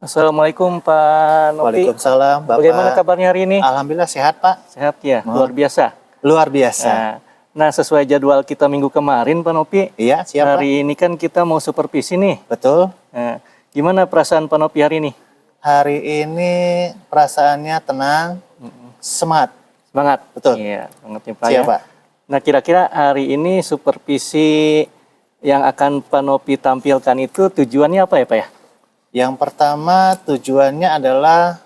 Assalamualaikum Pak Nopi. Waalaikumsalam Bapak. Bagaimana kabarnya hari ini? Alhamdulillah sehat Pak. Sehat ya, luar biasa. Luar biasa. Nah, sesuai jadwal kita minggu kemarin Pak Nopi. Iya, siap Pak. Hari ini kan kita mau supervisi nih. Betul. Nah, gimana perasaan Pak Nopi hari ini? Hari ini perasaannya tenang, semangat. Semangat. Betul. Iya, banget ya Pak. Siap Ya. Pak. Nah, kira-kira hari ini supervisi yang akan Pak Nopi tampilkan itu tujuannya apa ya Pak ya? Yang pertama tujuannya adalah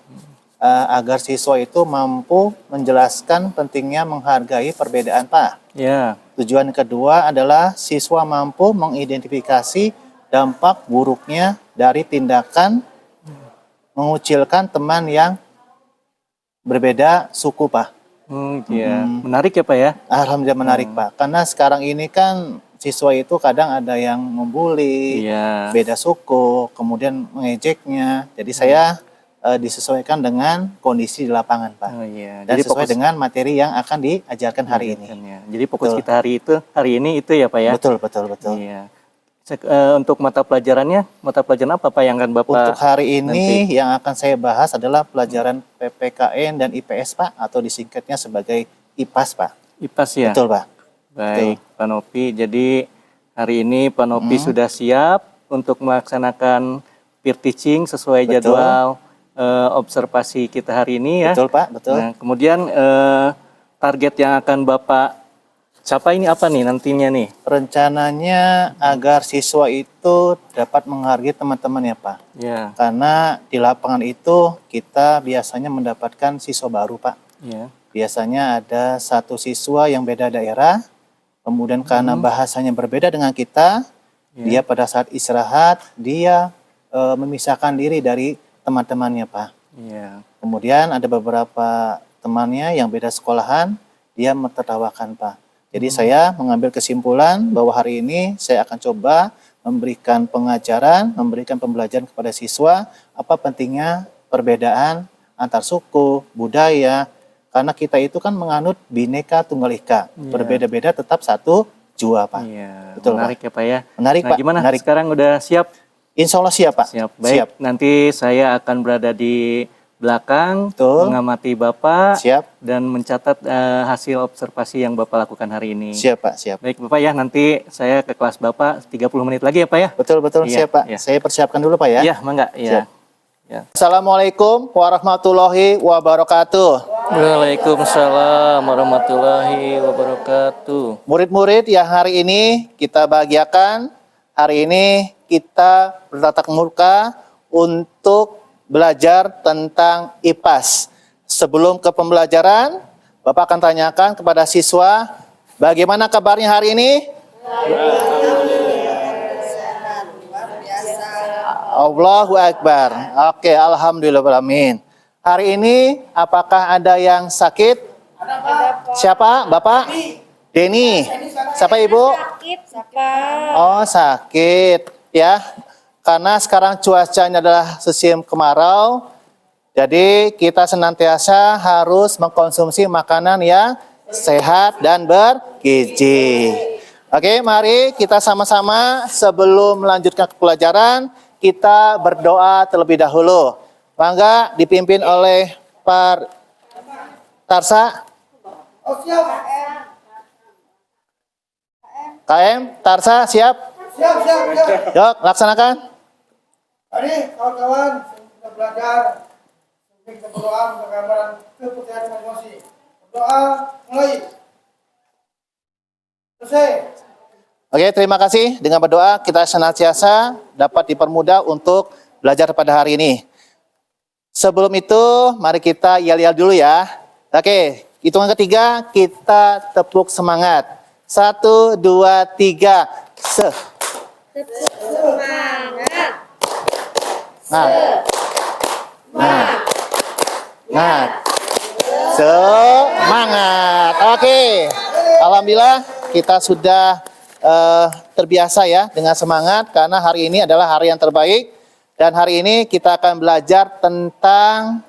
agar siswa itu mampu menjelaskan pentingnya menghargai perbedaan Pak. Ya. Tujuan kedua adalah siswa mampu mengidentifikasi dampak buruknya dari tindakan mengucilkan teman yang berbeda suku Pak. Iya. Menarik ya Pak ya? Alhamdulillah menarik Pak. Karena sekarang ini kan siswa itu kadang ada yang membuli, beda suku, kemudian mengejeknya. Jadi saya disesuaikan dengan kondisi di lapangan Pak. Oh, iya. Dan Jadi sesuai dengan materi yang akan diajarkan hari ini. Ya. Jadi fokus kita hari ini itu ya Pak ya? Betul. Iya. Untuk mata pelajaran apa Pak yang akan Bapak? Untuk hari ini yang akan saya bahas adalah pelajaran PPKN dan IPS Pak, atau disingkatnya sebagai IPAS Pak. IPAS ya? Betul Pak. Baik Pak Nopi, jadi hari ini Pak Nopi sudah siap untuk melaksanakan peer teaching sesuai jadwal observasi kita hari ini ya. Betul Pak, betul. Nah, kemudian target yang akan Bapak capai ini apa nih nantinya nih? Rencananya agar siswa itu dapat menghargai teman-teman ya Pak. Ya. Karena di lapangan itu kita biasanya mendapatkan siswa baru Pak. Ya. Biasanya ada satu siswa yang beda daerah, kemudian karena bahasanya berbeda dengan kita, dia pada saat istirahat, dia memisahkan diri dari teman-temannya Pak. Ya. Kemudian ada beberapa temannya yang beda sekolahan, dia menertawakan Pak. Jadi saya mengambil kesimpulan bahwa hari ini saya akan coba memberikan pengajaran, memberikan pembelajaran kepada siswa, apa pentingnya perbedaan antar suku, budaya, karena kita itu kan menganut Bhinneka Tunggal Ika, berbeda-beda tetap satu jua Pak. Iya, betul menarik Pak. Ya Pak ya. Menarik Nah, Pak. Gimana menarik. sekarang udah siap? Insya Allah siap Pak. Siap. Baik. Siap. Nanti saya akan berada di belakang, Betul. mengamati Bapak, Siap. dan mencatat hasil observasi yang Bapak lakukan hari ini. Siap Pak, siap. Baik Bapak ya, nanti saya ke kelas Bapak 30 menit lagi ya Pak ya. Betul, Iya, siap Pak. iya. Saya persiapkan dulu Pak ya. Iya, mangga. Iya. Ya. Assalamualaikum warahmatullahi wabarakatuh. Waalaikumsalam warahmatullahi wabarakatuh. Murid-murid yang hari ini kita bahagiakan, hari ini kita bertatap muka untuk belajar tentang IPAS. Sebelum ke pembelajaran, Bapak akan tanyakan kepada siswa, bagaimana kabarnya hari ini? Allahu Akbar. Oke, alhamdulillahirrahmanirrahim. Hari ini apakah ada yang sakit? Siapa? Bapak? Denny. Siapa Ibu? Sakit, Pak. Oh, sakit ya. Karena sekarang cuacanya adalah musim kemarau. Jadi kita senantiasa harus mengkonsumsi makanan yang sehat dan bergizi. Oke, mari kita sama-sama sebelum melanjutkan ke pelajaran, kita berdoa terlebih dahulu. Mangga dipimpin oleh Pak Tarsa. KM, Tarsa siap? Siap. Yuk, laksanakan. Hari kawan-kawan kita belajar, kita berdoa untuk gambaran kepercayaan masing-masing. Berdoa mulai. Selesai. Oke, terima kasih. Dengan berdoa kita senantiasa dapat dipermudah untuk belajar pada hari ini. Sebelum itu, mari kita yel-yel dulu ya. Oke, hitungan ketiga kita tepuk semangat. 1, 2, 3. Semangat. Semangat. Oke. Alhamdulillah kita sudah terbiasa ya dengan semangat karena hari ini adalah hari yang terbaik dan hari ini kita akan belajar tentang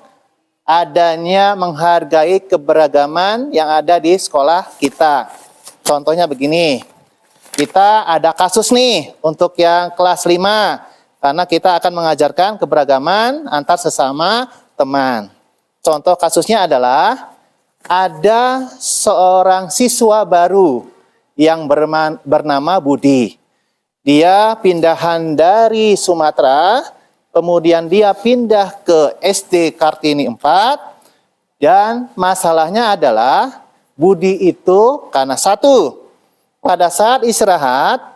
adanya menghargai keberagaman yang ada di sekolah kita. Contohnya begini. Kita ada kasus nih untuk yang kelas 5. Karena kita akan mengajarkan keberagaman antar sesama teman. Contoh kasusnya adalah ada seorang siswa baru yang bernama Budi. Dia pindahan dari Sumatera, kemudian dia pindah ke SD Kartini 4, dan masalahnya adalah Budi itu karena satu, pada saat istirahat,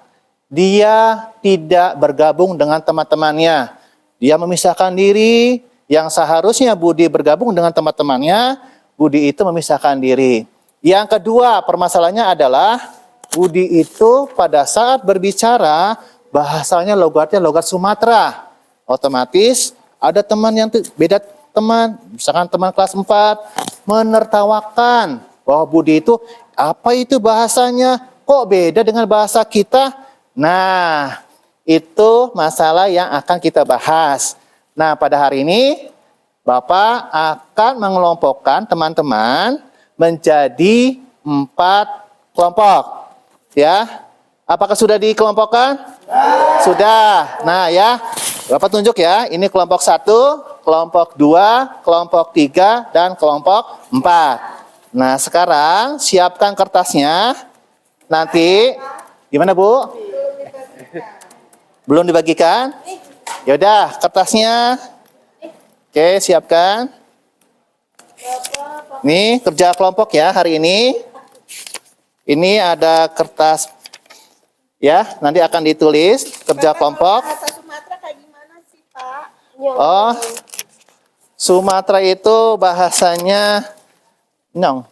dia tidak bergabung dengan teman-temannya. Dia memisahkan diri, yang seharusnya Budi bergabung dengan teman-temannya, Budi itu memisahkan diri. Yang kedua, permasalahannya adalah Budi itu pada saat berbicara, bahasanya logatnya logat Sumatera. Otomatis ada teman yang beda teman, misalkan teman kelas 4, menertawakan bahwa Budi itu, apa itu bahasanya? Kok beda dengan bahasa kita? Nah, itu masalah yang akan kita bahas. Nah, pada hari ini Bapak akan mengelompokkan teman-teman menjadi 4 kelompok. Ya, apakah sudah dikelompokkan? Sudah. Nah ya, Bapak tunjuk ya. Ini kelompok 1, kelompok 2, kelompok 3, dan kelompok 4. Nah, sekarang siapkan kertasnya. Nanti, gimana Bu? Belum dibagikan? Yaudah, kertasnya. Oke, siapkan. Nih, kerja kelompok ya hari ini. Ini ada kertas. Ya, nanti akan ditulis kerja kelompok. Bahasa Sumatera kayak gimana sih, Pak? Oh, Sumatera itu bahasanya nyong.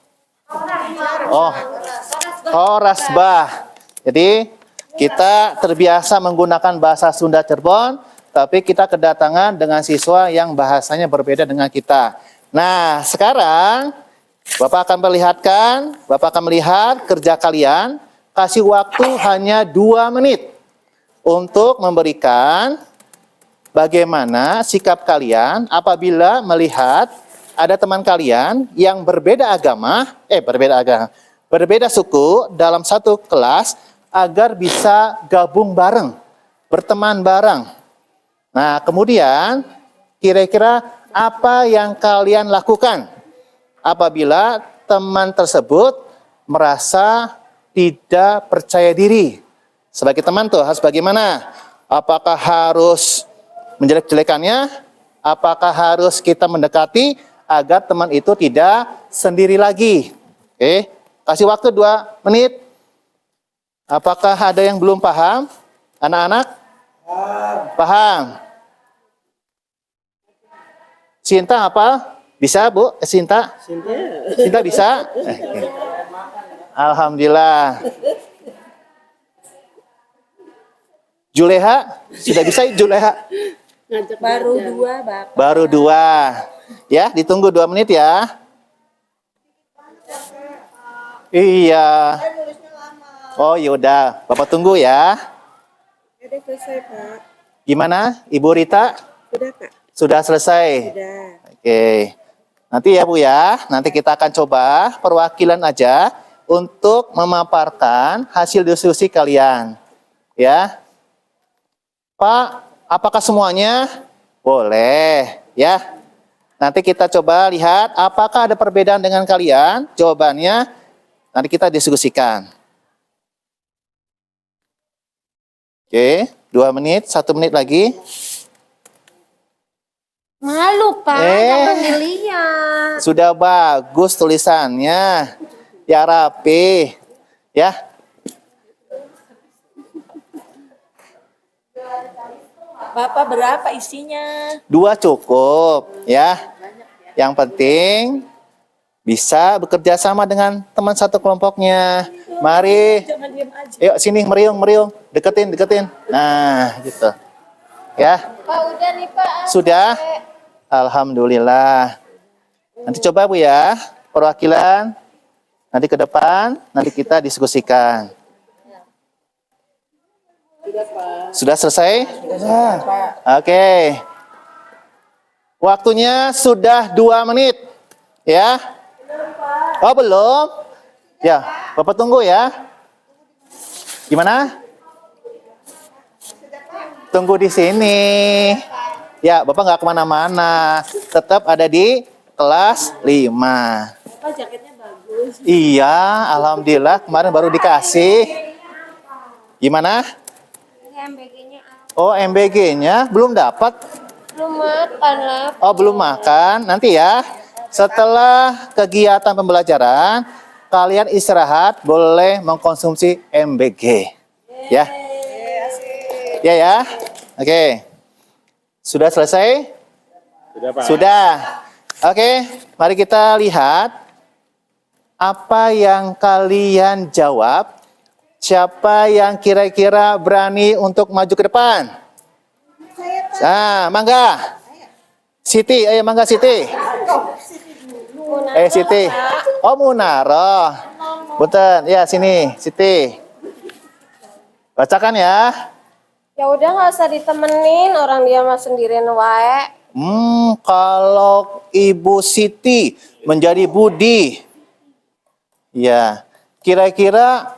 Oh, rasbah. Jadi kita terbiasa menggunakan bahasa Sunda Cirebon, tapi kita kedatangan dengan siswa yang bahasanya berbeda dengan kita. Nah, sekarang Bapak akan melihat kerja kalian, kasih waktu hanya 2 menit untuk memberikan bagaimana sikap kalian apabila melihat ada teman kalian yang berbeda suku dalam satu kelas, agar bisa gabung bareng, berteman bareng. Nah, kemudian kira-kira apa yang kalian lakukan apabila teman tersebut merasa tidak percaya diri? Sebagai teman tuh harus bagaimana? Apakah harus menjelek-jelekannya? Apakah harus kita mendekati agar teman itu tidak sendiri lagi? Oke, kasih waktu 2 menit. Apakah ada yang belum paham? Anak-anak? Paham. Sinta apa? Bisa, Bu? Sinta? Sinta bisa? Alhamdulillah. Juleha? Sudah bisa, Juleha? Baru 2, Bapak. Baru 2. Ya, ditunggu 2 menit ya. Iya. Oh yaudah, Bapak tunggu ya. Udah selesai, Pak. Gimana, Ibu Rita? Sudah, Kak. Sudah selesai? Sudah. Oke. Nanti ya Bu ya, nanti kita akan coba perwakilan aja untuk memaparkan hasil diskusi kalian. Ya. Pak, apakah semuanya? Boleh, ya. Nanti kita coba lihat apakah ada perbedaan dengan kalian. Jawabannya nanti kita diskusikan. Oke, 2 menit, 1 menit lagi. Malu, Pak. Jangan dilihat. Sudah bagus tulisannya. Ya rapi. Ya. Bapak berapa isinya? 2 cukup, ya. Yang penting bisa bekerja sama dengan teman satu kelompoknya. Mari. Jangan diam aja. Yuk sini meriung. Deketin. Nah, gitu. Ya. Pak, udah nih, Pak. Sudah? Alhamdulillah. Nanti coba Bu ya, perwakilan. Nanti ke depan, nanti kita diskusikan. Sudah selesai? Sudah. Oke. Waktunya sudah 2 menit. Ya. Oh, belum? Ya, Bapak tunggu ya. Gimana? tunggu di sini. Ya, Bapak nggak kemana-mana. Tetap ada di kelas 5. Bapak jaketnya bagus. Iya, alhamdulillah kemarin baru dikasih. Gimana? MBG-nya Oh, MBG-nya belum dapat. belum makan lah. Oh, belum makan. Nanti ya. Setelah kegiatan pembelajaran, kalian istirahat, boleh mengkonsumsi MBG. Ya. Ya ya. Oke. Sudah selesai? Sudah, Pak. Sudah. Oke, mari kita lihat apa yang kalian jawab. Siapa yang kira-kira berani untuk maju ke depan? Nah, mangga. Siti, ayo mangga Siti. Siti. Oh, Munaro. Betul. Ya, sini, Siti. Bacakan ya. Ya udah nggak usah ditemenin, orang dia mah sendirian wae. Kalau Ibu Siti menjadi Budi, ya, kira-kira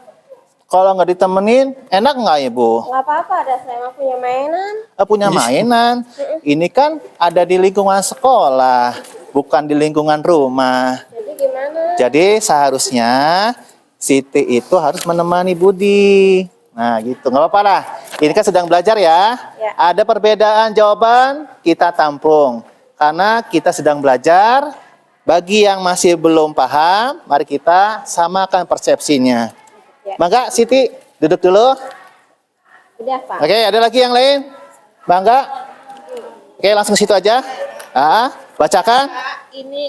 kalau nggak ditemenin, enak nggak Ibu? Nggak apa-apa, ada saya mah punya mainan. Punya mainan. Ini kan ada di lingkungan sekolah, bukan di lingkungan rumah. Jadi gimana? Jadi seharusnya Siti itu harus menemani Budi. Nah gitu, nggak apa-apa lah. Ini kan sedang belajar ya. Ya. Ada perbedaan jawaban, kita tampung. Karena kita sedang belajar, bagi yang masih belum paham, mari kita samakan persepsinya. Ya. Mangga Siti, duduk dulu. Udah Pak. Oke, ada lagi yang lain? Mangga. Oke, langsung situ aja. Bacakan. Ini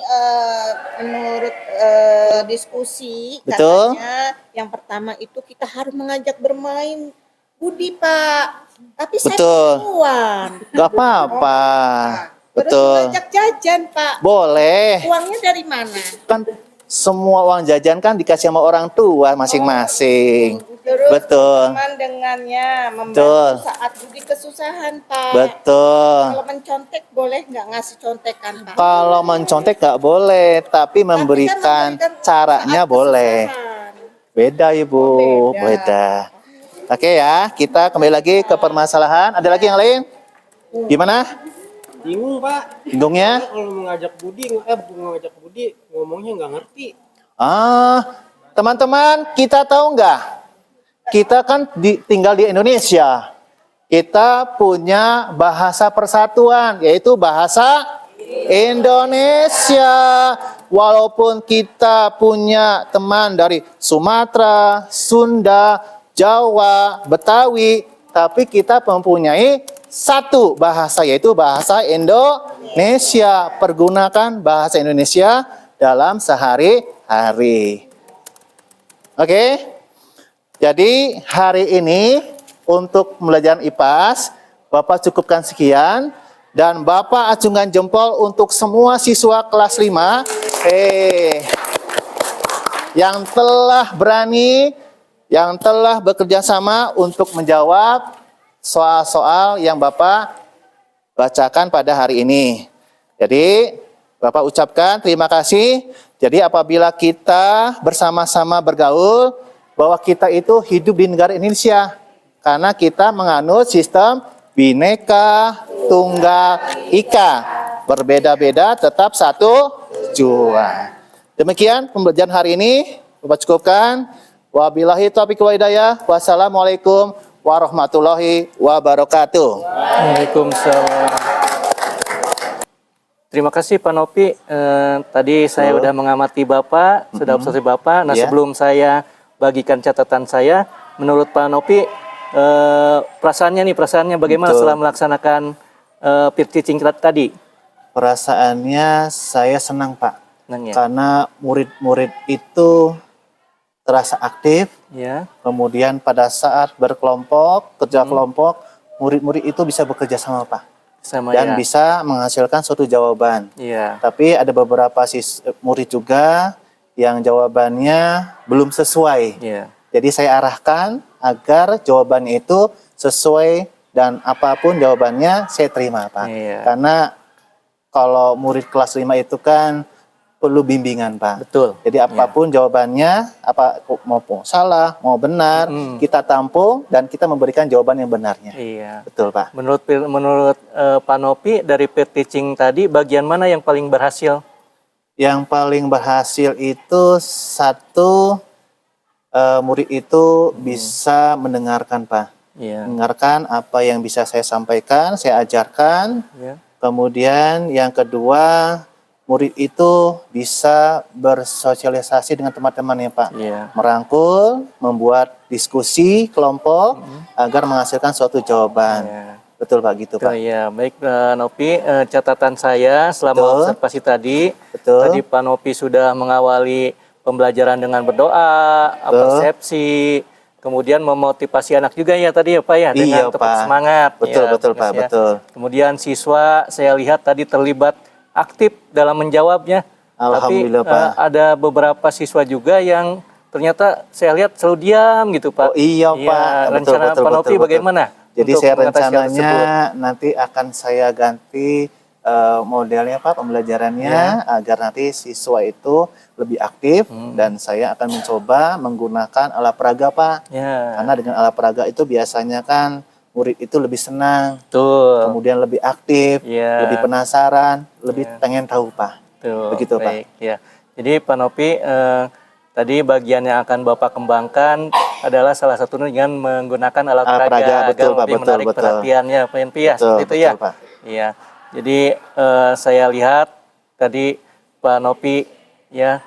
menurut diskusi Betul. katanya yang pertama itu kita harus mengajak bermain Budi Pak. Tapi saya Betul. perempuan. Gak apa-apa. Terus Betul. mengajak jajan Pak. Boleh. Uangnya dari mana? Kan semua uang jajan kan dikasih sama orang tua masing-masing. Terus Betul. teman dengannya membantu Betul. saat Budi kesusahan Pak. Betul. Kalau mencontek boleh nggak ngasih contekan Pak? Kalau mencontek gak boleh, tapi memberikan caranya saat boleh. kesusahan. Beda Ibu, Beda. beda. Oke ya, kita kembali lagi ke permasalahan. Ada lagi yang lain? Gimana? Bingung, Pak. Bingungnya? Kalau mengajak Budi ngomongnya nggak ngerti. Teman-teman, kita tahu nggak? Kita kan tinggal di Indonesia. Kita punya bahasa persatuan, yaitu bahasa Indonesia. Walaupun kita punya teman dari Sumatera, Sunda, Jawa, Betawi, tapi kita mempunyai satu bahasa, yaitu bahasa Indonesia. Pergunakan bahasa Indonesia dalam sehari-hari. Oke? Jadi hari ini untuk pembelajaran IPAS, Bapak cukupkan sekian. Dan Bapak acungkan jempol untuk semua siswa kelas 5. Yang telah berani, yang telah bekerja sama untuk menjawab soal-soal yang Bapak bacakan pada hari ini. Jadi Bapak ucapkan terima kasih. Jadi apabila kita bersama-sama bergaul, bahwa kita itu hidup di negara Indonesia. Karena kita menganut sistem Bhinneka Tunggal Ika. Berbeda-beda tetap satu tujuan. Demikian pembelajaran hari ini. Bapak cukupkan. Wabillahi taufiq wal hidayah. Wassalamualaikum warahmatullahi wabarakatuh. Waalaikumsalam. Terima kasih Pak Nopi. Tadi saya udah mengamati Bapak, sudah observasi Bapak. Nah Ya. sebelum saya bagikan catatan saya, menurut Pak Nopi, perasaannya bagaimana Betul. setelah melaksanakan peer teaching tadi? Perasaannya saya senang Pak. Senang ya? Karena murid-murid itu terasa aktif. Ya, Kemudian pada saat berkelompok, kerja kelompok, murid-murid itu bisa bekerja sama Pak. sama Dan ya. bisa menghasilkan suatu jawaban. Iya, Tapi ada beberapa murid juga yang jawabannya belum sesuai. iya. Jadi saya arahkan agar jawabannya itu sesuai dan apapun jawabannya saya terima Pak. Iya. Karena kalau murid kelas 5 itu kan perlu bimbingan, Pak. Betul. Jadi apapun jawabannya, apa mau salah, mau benar, kita tampung dan kita memberikan jawaban yang benarnya. Iya. Betul, Pak. Menurut Pak Nopi dari peer teaching tadi bagian mana yang paling berhasil? Yang paling berhasil itu satu, murid itu bisa mendengarkan, Pak. Iya. Mendengarkan apa yang bisa saya sampaikan, saya ajarkan. Iya. Kemudian yang kedua, murid itu bisa bersosialisasi dengan teman-temannya, Pak. Iya. Merangkul, membuat diskusi kelompok agar menghasilkan suatu jawaban. Iya. Betul, Pak, gitu, Pak. Ya, baik Nopi, catatan saya selama Betul. observasi tadi, Betul. tadi Pak Nopi sudah mengawali pembelajaran dengan berdoa, persepsi, kemudian memotivasi anak juga ya tadi ya Pak ya, dengan Iya, tetap Pak. semangat. Betul, ya, betul, bagus Pak, ya. betul. Kemudian siswa saya lihat tadi terlibat aktif dalam menjawabnya. Alhamdulillah, Tapi Pak. ada beberapa siswa juga yang ternyata saya lihat selalu diam gitu Pak. Oh, iya, Pak. Betul, Rencana betul, Pak Nopi betul, betul. bagaimana? Jadi untuk saya mengatasi hal tersebut? rencananya nanti akan saya ganti modelnya, Pak, pembelajarannya agar nanti siswa itu lebih aktif dan saya akan mencoba menggunakan alat peraga, Pak. Ya, Karena dengan alat peraga itu biasanya kan murid itu lebih senang, betul. kemudian lebih aktif, Iya. lebih penasaran, lebih pengen tahu, Pak. Betul, Begitu, Pak. baik, ya. Jadi Pak Nopi, tadi bagian yang akan Bapak kembangkan adalah salah satunya dengan menggunakan alat Alat peraga peraga, agar betul, Pak, lebih betul, menarik betul. perhatiannya, Pak Yanpi ya, Betul, seperti itu ya. betul, Pak. Iya. Jadi saya lihat tadi Pak Nopi ya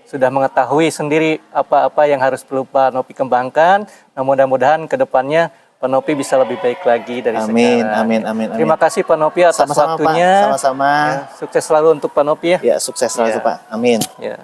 sudah mengetahui sendiri apa-apa yang harus perlu Pak Nopi kembangkan. Nah, mudah-mudahan ke depannya Pak Nopi bisa lebih baik lagi dari Amin, sekarang. amin, amin, amin. Terima kasih Pak Nopi atas Sama-sama, Pak. waktunya. Sama-sama. Ya, sukses selalu untuk Pak Nopi ya. Ya, sukses selalu, Ya. Pak. Amin. Ya.